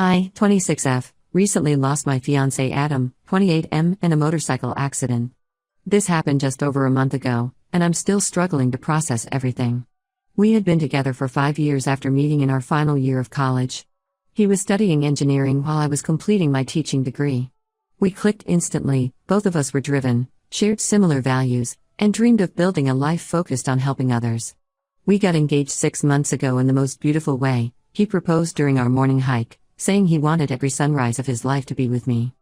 I, 26F, recently lost my fiancé Adam, 28M, in a motorcycle accident. This happened just over a month ago, and I'm still struggling to process everything. We had been together for 5 years after meeting in our final year of college. He was studying engineering while I was completing my teaching degree. We clicked instantly, both of us were driven, shared similar values, and dreamed of building a life focused on helping others. We got engaged 6 months ago in the most beautiful way. He proposed during our morning hike, saying he wanted every sunrise of his life to be with me.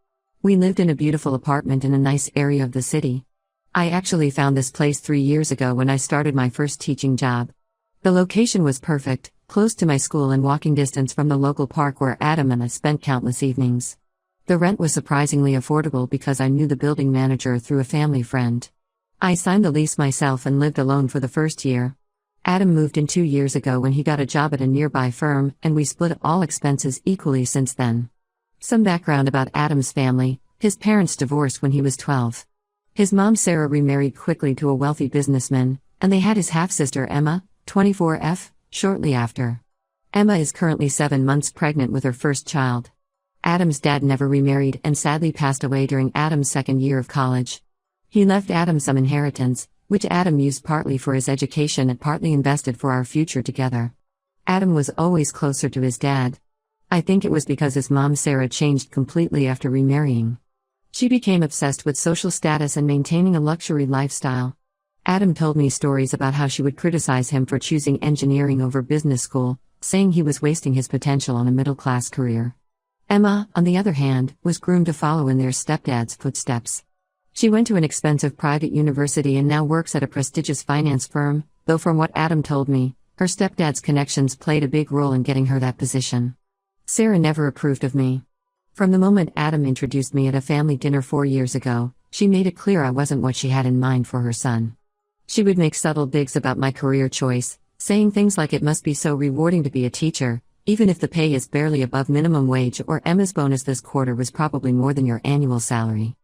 We lived in a beautiful apartment in a nice area of the city. I actually found this place 3 years ago when I started my first teaching job. The location was perfect, close to my school and walking distance from the local park where Adam and I spent countless evenings. The rent was surprisingly affordable because I knew the building manager through a family friend. I signed the lease myself and lived alone for the first year. Adam moved in 2 years ago when he got a job at a nearby firm, and we split all expenses equally since then. Some background about Adam's family: his parents divorced when he was 12. His mom Sarah remarried quickly to a wealthy businessman, and they had his half-sister Emma, 24F, shortly after. Emma is currently 7 months pregnant with her first child. Adam's dad never remarried and sadly passed away during Adam's second year of college. He left Adam some inheritance, which Adam used partly for his education and partly invested for our future together. Adam was always closer to his dad. I think it was because his mom Sarah changed completely after remarrying. She became obsessed with social status and maintaining a luxury lifestyle. Adam told me stories about how she would criticize him for choosing engineering over business school, saying he was wasting his potential on a middle-class career. Emma, on the other hand, was groomed to follow in their stepdad's footsteps. She went to an expensive private university and now works at a prestigious finance firm, though from what Adam told me, her stepdad's connections played a big role in getting her that position. Sarah never approved of me. From the moment Adam introduced me at a family dinner 4 years ago, she made it clear I wasn't what she had in mind for her son. She would make subtle digs about my career choice, saying things like it must be so rewarding to be a teacher, even if the pay is barely above minimum wage, or Emma's bonus this quarter was probably more than your annual salary.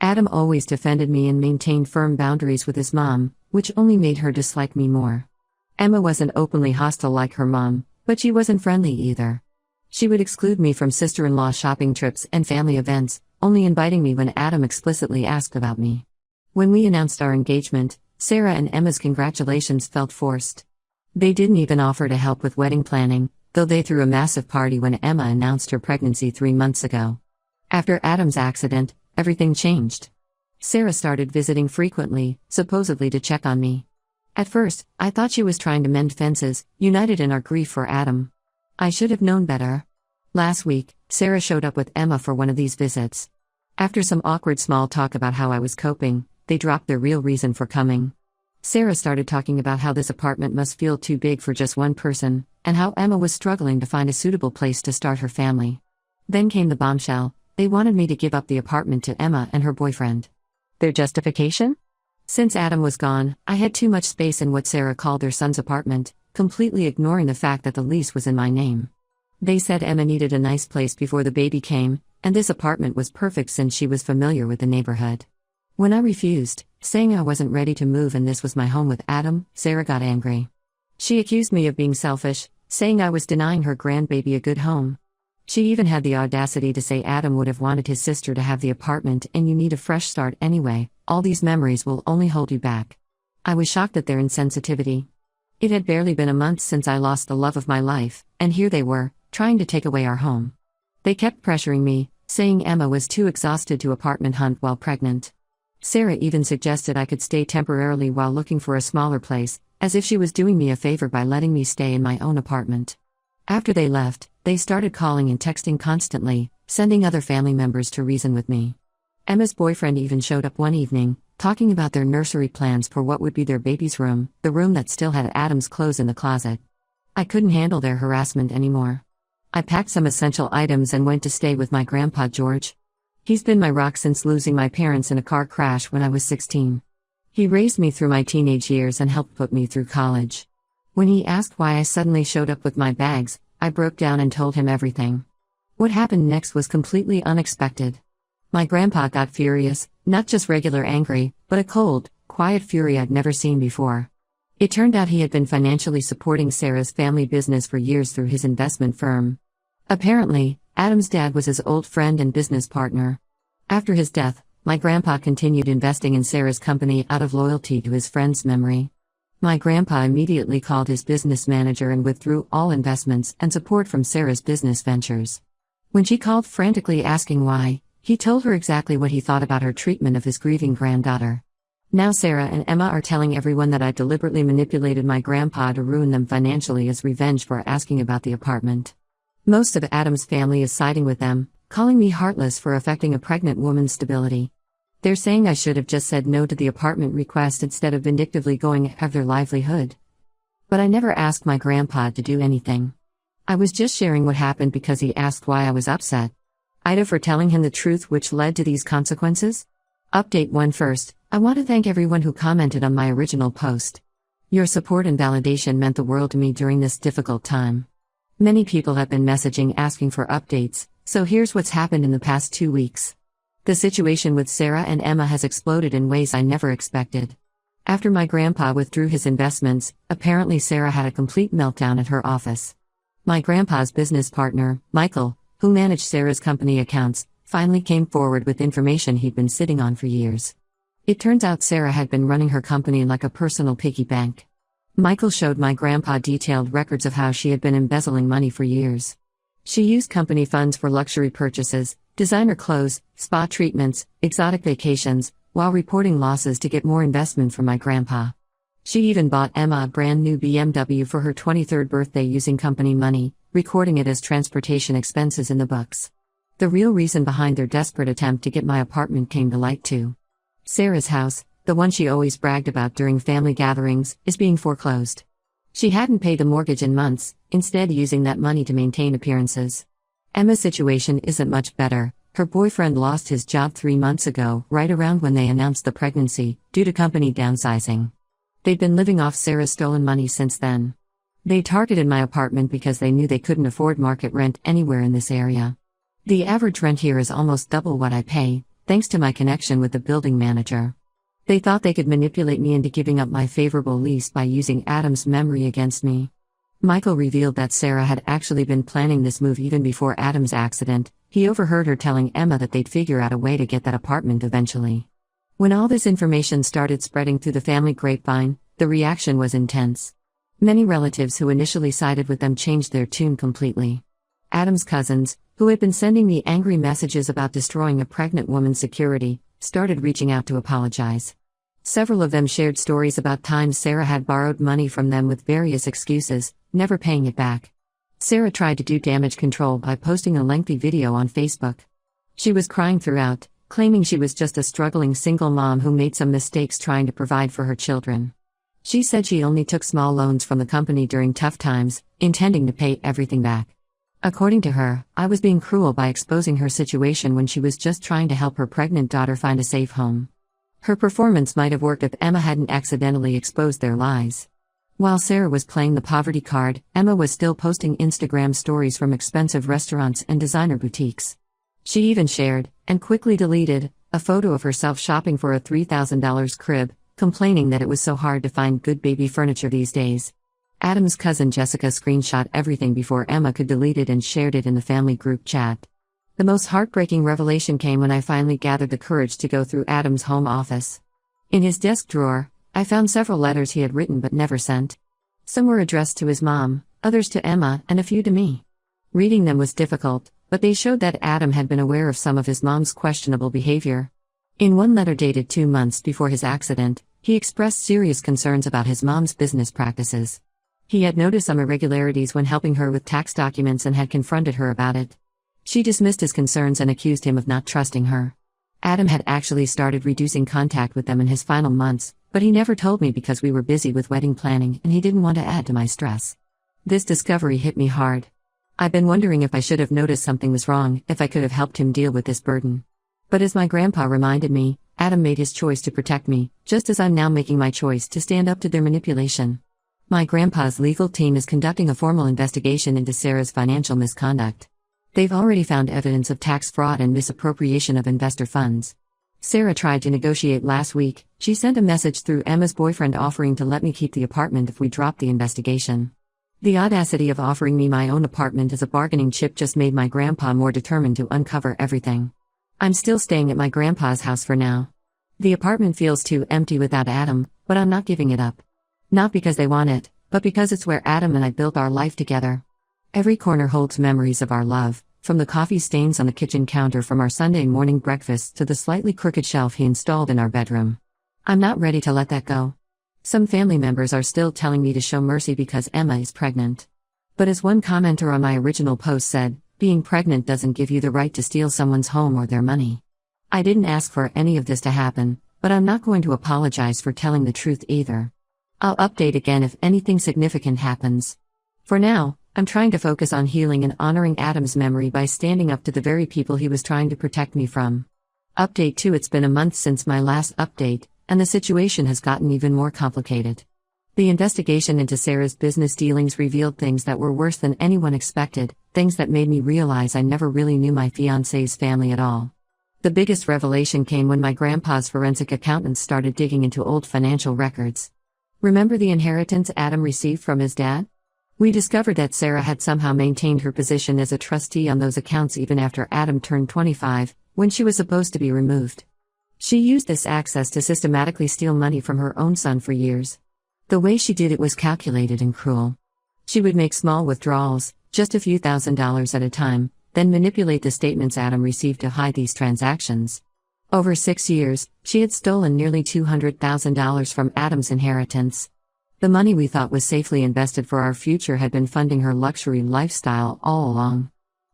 Adam always defended me and maintained firm boundaries with his mom, which only made her dislike me more. Emma wasn't openly hostile like her mom, but she wasn't friendly either. She would exclude me from sister-in-law shopping trips and family events, only inviting me when Adam explicitly asked about me. When we announced our engagement, Sarah and Emma's congratulations felt forced. They didn't even offer to help with wedding planning, though they threw a massive party when Emma announced her pregnancy 3 months ago. After Adam's accident, everything changed. Sarah started visiting frequently, supposedly to check on me. At first, I thought she was trying to mend fences, united in our grief for Adam. I should have known better. Last week, Sarah showed up with Emma for one of these visits. After some awkward small talk about how I was coping, they dropped their real reason for coming. Sarah started talking about how this apartment must feel too big for just one person, and how Emma was struggling to find a suitable place to start her family. Then came the bombshell: they wanted me to give up the apartment to Emma and her boyfriend. Their justification? Since Adam was gone, I had too much space in what Sarah called their son's apartment, completely ignoring the fact that the lease was in my name. They said Emma needed a nice place before the baby came, and this apartment was perfect since she was familiar with the neighborhood. When I refused, saying I wasn't ready to move and this was my home with Adam, Sarah got angry. She accused me of being selfish, saying I was denying her grandbaby a good home. She even had the audacity to say Adam would have wanted his sister to have the apartment and you need a fresh start anyway, all these memories will only hold you back. I was shocked at their insensitivity. It had barely been a month since I lost the love of my life, and here they were, trying to take away our home. They kept pressuring me, saying Emma was too exhausted to apartment hunt while pregnant. Sarah even suggested I could stay temporarily while looking for a smaller place, as if she was doing me a favor by letting me stay in my own apartment. After they left, they started calling and texting constantly, sending other family members to reason with me. Emma's boyfriend even showed up one evening, talking about their nursery plans for what would be their baby's room, the room that still had Adam's clothes in the closet. I couldn't handle their harassment anymore. I packed some essential items and went to stay with my grandpa George. He's been my rock since losing my parents in a car crash when I was 16. He raised me through my teenage years and helped put me through college. When he asked why I suddenly showed up with my bags, I broke down and told him everything. What happened next was completely unexpected. My grandpa got furious, not just regular angry, but a cold, quiet fury I'd never seen before. It turned out he had been financially supporting Sarah's family business for years through his investment firm. Apparently, Adam's dad was his old friend and business partner. After his death, my grandpa continued investing in Sarah's company out of loyalty to his friend's memory. My grandpa immediately called his business manager and withdrew all investments and support from Sarah's business ventures. When she called frantically asking why, he told her exactly what he thought about her treatment of his grieving granddaughter. Now Sarah and Emma are telling everyone that I deliberately manipulated my grandpa to ruin them financially as revenge for asking about the apartment. Most of Adam's family is siding with them, calling me heartless for affecting a pregnant woman's stability. They're saying I should have just said no to the apartment request instead of vindictively going after their livelihood. But I never asked my grandpa to do anything. I was just sharing what happened because he asked why I was upset. Ida for telling him the truth which led to these consequences? Update 1 first, I want to thank everyone who commented on my original post. Your support and validation meant the world to me during this difficult time. Many people have been messaging asking for updates, so here's what's happened in the past 2 weeks. The situation with Sarah and Emma has exploded in ways I never expected. After my grandpa withdrew his investments, apparently Sarah had a complete meltdown at her office. My grandpa's business partner, Michael, who managed Sarah's company accounts, finally came forward with information he'd been sitting on for years. It turns out Sarah had been running her company like a personal piggy bank. Michael showed my grandpa detailed records of how she had been embezzling money for years. She used company funds for luxury purchases, designer clothes, spa treatments, exotic vacations, while reporting losses to get more investment from my grandpa. She even bought Emma a brand new BMW for her 23rd birthday using company money, recording it as transportation expenses in the books. The real reason behind their desperate attempt to get my apartment came to light too. Sarah's house, the one she always bragged about during family gatherings, is being foreclosed. She hadn't paid the mortgage in months, instead using that money to maintain appearances. Emma's situation isn't much better. Her boyfriend lost his job 3 months ago, right around when they announced the pregnancy, due to company downsizing. They'd been living off Sarah's stolen money since then. They targeted my apartment because they knew they couldn't afford market rent anywhere in this area. The average rent here is almost double what I pay, thanks to my connection with the building manager. They thought they could manipulate me into giving up my favorable lease by using Adam's memory against me. Michael revealed that Sarah had actually been planning this move even before Adam's accident. He overheard her telling Emma that they'd figure out a way to get that apartment eventually. When all this information started spreading through the family grapevine, the reaction was intense. Many relatives who initially sided with them changed their tune completely. Adam's cousins, who had been sending me angry messages about destroying a pregnant woman's security, started reaching out to apologize. Several of them shared stories about times Sarah had borrowed money from them with various excuses, never paying it back. Sarah tried to do damage control by posting a lengthy video on Facebook. She was crying throughout, claiming she was just a struggling single mom who made some mistakes trying to provide for her children. She said she only took small loans from the company during tough times, intending to pay everything back. According to her, I was being cruel by exposing her situation when she was just trying to help her pregnant daughter find a safe home. Her performance might have worked if Emma hadn't accidentally exposed their lies. While Sarah was playing the poverty card, Emma was still posting Instagram stories from expensive restaurants and designer boutiques. She even shared, and quickly deleted, a photo of herself shopping for a $3,000 crib, complaining that it was so hard to find good baby furniture these days. Adam's cousin Jessica screenshot everything before Emma could delete it and shared it in the family group chat. The most heartbreaking revelation came when I finally gathered the courage to go through Adam's home office. In his desk drawer, I found several letters he had written but never sent. Some were addressed to his mom, others to Emma, and a few to me. Reading them was difficult, but they showed that Adam had been aware of some of his mom's questionable behavior. In one letter dated 2 months before his accident, he expressed serious concerns about his mom's business practices. He had noticed some irregularities when helping her with tax documents and had confronted her about it. She dismissed his concerns and accused him of not trusting her. Adam had actually started reducing contact with them in his final months, but he never told me because we were busy with wedding planning and he didn't want to add to my stress. This discovery hit me hard. I've been wondering if I should have noticed something was wrong, if I could have helped him deal with this burden. But as my grandpa reminded me, Adam made his choice to protect me, just as I'm now making my choice to stand up to their manipulation. My grandpa's legal team is conducting a formal investigation into Sarah's financial misconduct. They've already found evidence of tax fraud and misappropriation of investor funds. Sarah tried to negotiate last week. She sent a message through Emma's boyfriend offering to let me keep the apartment if we dropped the investigation. The audacity of offering me my own apartment as a bargaining chip just made my grandpa more determined to uncover everything. I'm still staying at my grandpa's house for now. The apartment feels too empty without Adam, but I'm not giving it up. Not because they want it, but because it's where Adam and I built our life together. Every corner holds memories of our love, from the coffee stains on the kitchen counter from our Sunday morning breakfast to the slightly crooked shelf he installed in our bedroom. I'm not ready to let that go. Some family members are still telling me to show mercy because Emma is pregnant. But as one commenter on my original post said, being pregnant doesn't give you the right to steal someone's home or their money. I didn't ask for any of this to happen, but I'm not going to apologize for telling the truth either. I'll update again if anything significant happens. For now, I'm trying to focus on healing and honoring Adam's memory by standing up to the very people he was trying to protect me from. Update 2: It's been a month since my last update, and the situation has gotten even more complicated. The investigation into Sarah's business dealings revealed things that were worse than anyone expected, things that made me realize I never really knew my fiancé's family at all. The biggest revelation came when my grandpa's forensic accountants started digging into old financial records. Remember the inheritance Adam received from his dad? We discovered that Sarah had somehow maintained her position as a trustee on those accounts even after Adam turned 25, when she was supposed to be removed. She used this access to systematically steal money from her own son for years. The way she did it was calculated and cruel. She would make small withdrawals, just a few $1,000s at a time, then manipulate the statements Adam received to hide these transactions. Over 6 years, she had stolen nearly $200,000 from Adam's inheritance. The money we thought was safely invested for our future had been funding her luxury lifestyle all along.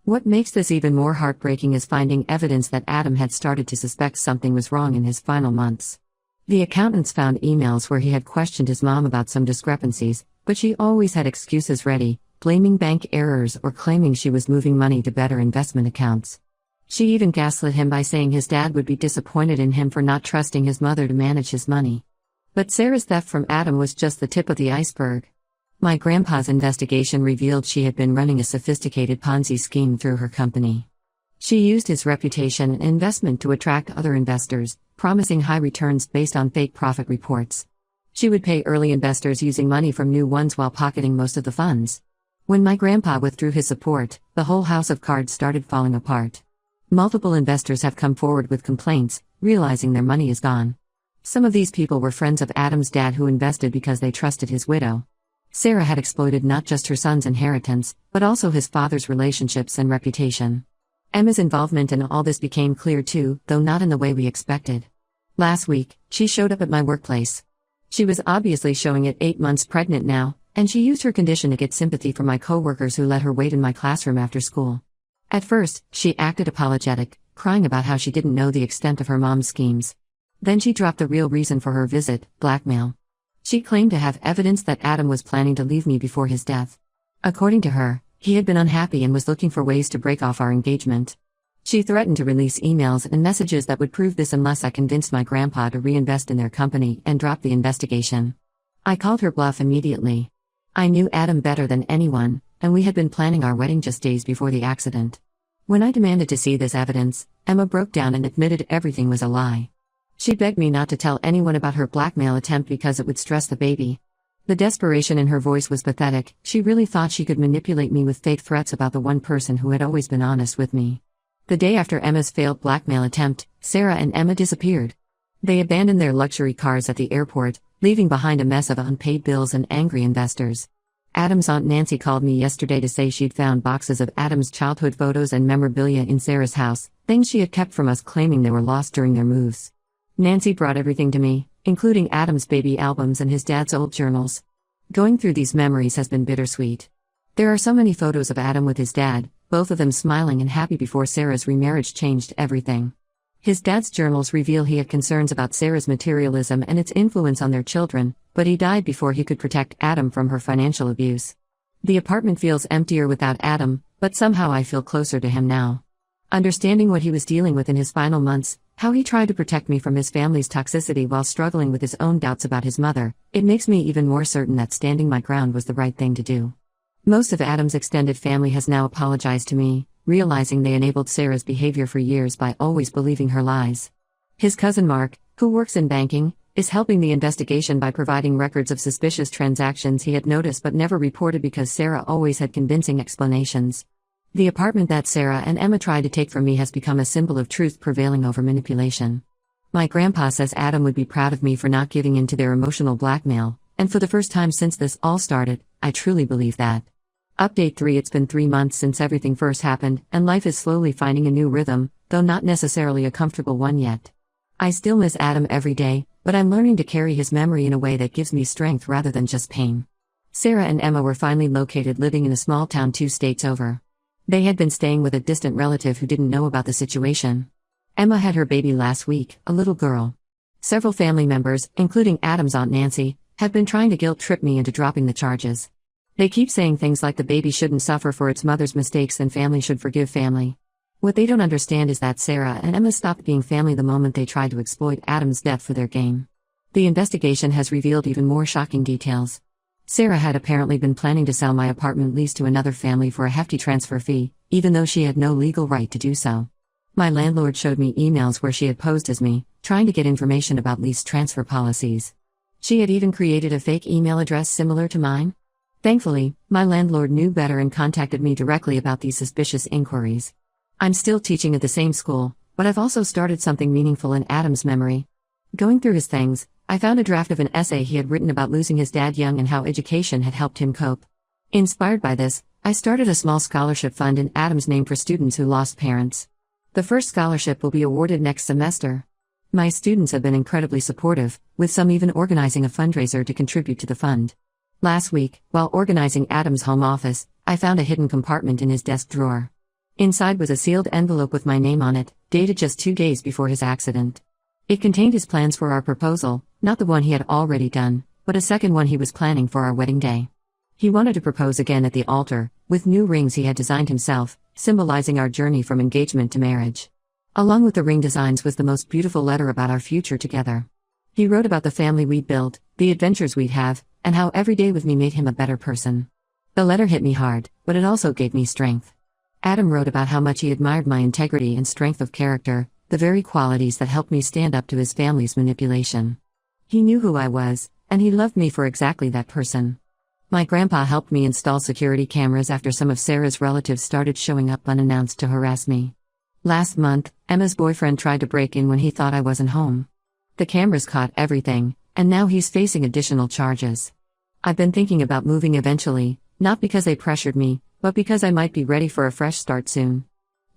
What makes this even more heartbreaking is finding evidence that Adam had started to suspect something was wrong in his final months. The accountants found emails where he had questioned his mom about some discrepancies, but she always had excuses ready, blaming bank errors or claiming she was moving money to better investment accounts. She even gaslit him by saying his dad would be disappointed in him for not trusting his mother to manage his money. But Sarah's theft from Adam was just the tip of the iceberg. My grandpa's investigation revealed she had been running a sophisticated Ponzi scheme through her company. She used his reputation and investment to attract other investors, promising high returns based on fake profit reports. She would pay early investors using money from new ones while pocketing most of the funds. When my grandpa withdrew his support, the whole house of cards started falling apart. Multiple investors have come forward with complaints, realizing their money is gone. Some of these people were friends of Adam's dad who invested because they trusted his widow. Sarah had exploited not just her son's inheritance, but also his father's relationships and reputation. Emma's involvement in all this became clear too, though not in the way we expected. Last week, she showed up at my workplace. She was obviously showing it 8 months pregnant now, and she used her condition to get sympathy from my coworkers who let her wait in my classroom after school. At first, she acted apologetic, crying about how she didn't know the extent of her mom's schemes. Then she dropped the real reason for her visit: blackmail. She claimed to have evidence that Adam was planning to leave me before his death. According to her, he had been unhappy and was looking for ways to break off our engagement. She threatened to release emails and messages that would prove this unless I convinced my grandpa to reinvest in their company and drop the investigation. I called her bluff immediately. I knew Adam better than anyone, and we had been planning our wedding just days before the accident. When I demanded to see this evidence, Emma broke down and admitted everything was a lie. She begged me not to tell anyone about her blackmail attempt because it would stress the baby. The desperation in her voice was pathetic. She really thought she could manipulate me with fake threats about the one person who had always been honest with me. The day after Emma's failed blackmail attempt, Sarah and Emma disappeared. They abandoned their luxury cars at the airport, leaving behind a mess of unpaid bills and angry investors. Adam's Aunt Nancy called me yesterday to say she'd found boxes of Adam's childhood photos and memorabilia in Sarah's house, things she had kept from us, claiming they were lost during their moves. Nancy brought everything to me, including Adam's baby albums and his dad's old journals. Going through these memories has been bittersweet. There are so many photos of Adam with his dad, both of them smiling and happy before Sarah's remarriage changed everything. His dad's journals reveal he had concerns about Sarah's materialism and its influence on their children, but he died before he could protect Adam from her financial abuse. The apartment feels emptier without Adam, but somehow I feel closer to him now. Understanding what he was dealing with in his final months, how he tried to protect me from his family's toxicity while struggling with his own doubts about his mother, it makes me even more certain that standing my ground was the right thing to do. Most of Adam's extended family has now apologized to me, realizing they enabled Sarah's behavior for years by always believing her lies. His cousin Mark, who works in banking, is helping the investigation by providing records of suspicious transactions he had noticed but never reported because Sarah always had convincing explanations. The apartment that Sarah and Emma tried to take from me has become a symbol of truth prevailing over manipulation. My grandpa says Adam would be proud of me for not giving in to their emotional blackmail, and for the first time since this all started, I truly believe that. Update 3. It's been 3 months since everything first happened, and life is slowly finding a new rhythm, though not necessarily a comfortable one yet. I still miss Adam every day, but I'm learning to carry his memory in a way that gives me strength rather than just pain. Sarah and Emma were finally located living in a small town 2 states over. They had been staying with a distant relative who didn't know about the situation. Emma had her baby last week, a little girl. Several family members, including Adam's Aunt Nancy, have been trying to guilt-trip me into dropping the charges. They keep saying things like the baby shouldn't suffer for its mother's mistakes and family should forgive family. What they don't understand is that Sarah and Emma stopped being family the moment they tried to exploit Adam's death for their gain. The investigation has revealed even more shocking details. Sarah had apparently been planning to sell my apartment lease to another family for a hefty transfer fee, even though she had no legal right to do so. My landlord showed me emails where she had posed as me, trying to get information about lease transfer policies. She had even created a fake email address similar to mine. Thankfully, my landlord knew better and contacted me directly about these suspicious inquiries. I'm still teaching at the same school, but I've also started something meaningful in Adam's memory. Going through his things, I found a draft of an essay he had written about losing his dad young and how education had helped him cope. Inspired by this, I started a small scholarship fund in Adam's name for students who lost parents. The first scholarship will be awarded next semester. My students have been incredibly supportive, with some even organizing a fundraiser to contribute to the fund. Last week, while organizing Adam's home office, I found a hidden compartment in his desk drawer. Inside was a sealed envelope with my name on it, dated just 2 days before his accident. It contained his plans for our proposal, not the one he had already done, but a second one he was planning for our wedding day. He wanted to propose again at the altar, with new rings he had designed himself, symbolizing our journey from engagement to marriage. Along with the ring designs was the most beautiful letter about our future together. He wrote about the family we'd build, the adventures we'd have, and how every day with me made him a better person. The letter hit me hard, but it also gave me strength. Adam wrote about how much he admired my integrity and strength of character, the very qualities that helped me stand up to his family's manipulation. He knew who I was, and he loved me for exactly that person. My grandpa helped me install security cameras after some of Sarah's relatives started showing up unannounced to harass me. Last month, Emma's boyfriend tried to break in when he thought I wasn't home. The cameras caught everything, and now he's facing additional charges. I've been thinking about moving eventually, not because they pressured me, but because I might be ready for a fresh start soon.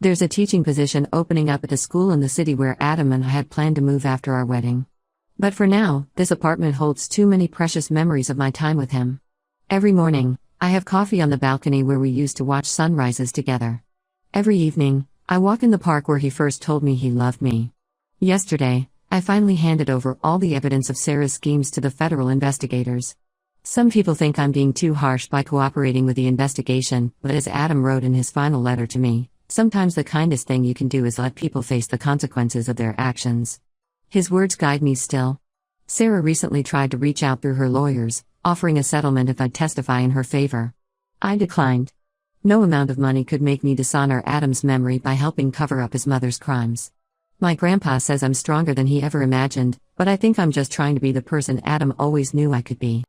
There's a teaching position opening up at a school in the city where Adam and I had planned to move after our wedding. But for now, this apartment holds too many precious memories of my time with him. Every morning, I have coffee on the balcony where we used to watch sunrises together. Every evening, I walk in the park where he first told me he loved me. Yesterday, I finally handed over all the evidence of Sarah's schemes to the federal investigators. Some people think I'm being too harsh by cooperating with the investigation, but as Adam wrote in his final letter to me, sometimes the kindest thing you can do is let people face the consequences of their actions. His words guide me still. Sarah recently tried to reach out through her lawyers, offering a settlement if I'd testify in her favor. I declined. No amount of money could make me dishonor Adam's memory by helping cover up his mother's crimes. My grandpa says I'm stronger than he ever imagined, but I think I'm just trying to be the person Adam always knew I could be.